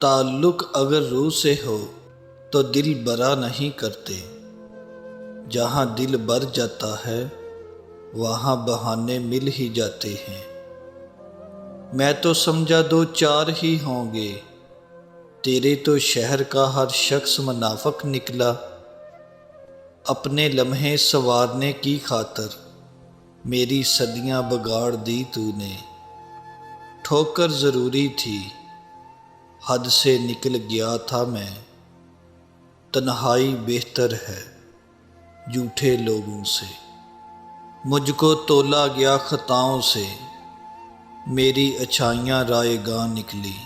تعلق اگر روح سے ہو تو دل برا نہیں کرتے، جہاں دل بر جاتا ہے وہاں بہانے مل ہی جاتے ہیں۔ میں تو سمجھا دو چار ہی ہوں گے، تیرے تو شہر کا ہر شخص منافق نکلا۔ اپنے لمحے سنوارنے کی خاطر میری صدیاں بگاڑ دی تو نے۔ ٹھوکر ضروری تھی، حد سے نکل گیا تھا میں۔ تنہائی بہتر ہے جھوٹے لوگوں سے، مجھ کو تولا گیا خطاؤں سے، میری اچھائیاں رائے گاں نکلی۔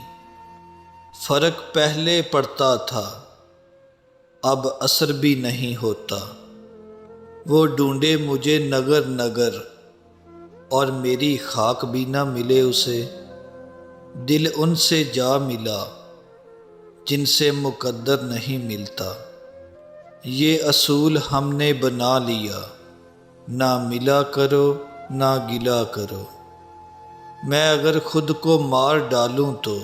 فرق پہلے پڑتا تھا اب اثر بھی نہیں ہوتا، وہ ڈھونڈے مجھے نگر نگر اور میری خاک بھی نہ ملے اسے۔ دل ان سے جا ملا جن سے مقدر نہیں ملتا، یہ اصول ہم نے بنا لیا، نہ ملا کرو نہ گلا کرو۔ میں اگر خود کو مار ڈالوں تو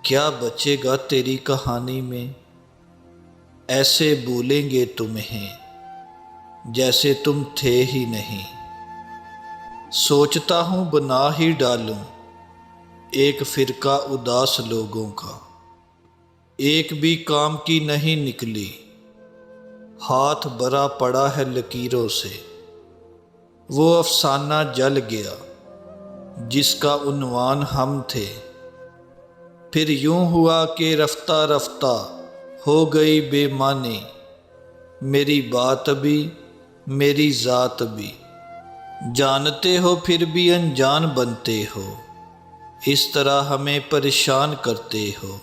کیا بچے گا تیری کہانی میں؟ ایسے بھولیں گے تمہیں جیسے تم تھے ہی نہیں۔ سوچتا ہوں بنا ہی ڈالوں ایک فرقہ اداس لوگوں کا، ایک بھی کام کی نہیں نکلی، ہاتھ بھرا پڑا ہے لکیروں سے۔ وہ افسانہ جل گیا جس کا عنوان ہم تھے، پھر یوں ہوا کہ رفتہ رفتہ ہو گئی بے معنی، میری بات بھی میری ذات بھی۔ جانتے ہو پھر بھی انجان بنتے ہو، اس طرح ہمیں پریشان کرتے ہو۔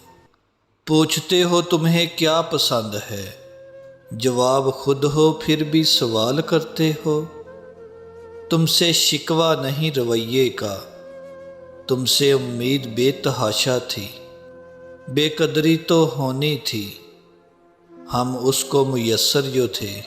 پوچھتے ہو تمہیں کیا پسند ہے، جواب خود ہو پھر بھی سوال کرتے ہو۔ تم سے شکوہ نہیں رویے کا، تم سے امید بے تحاشا تھی۔ بے قدری تو ہونی تھی، ہم اس کو میسر جو تھے۔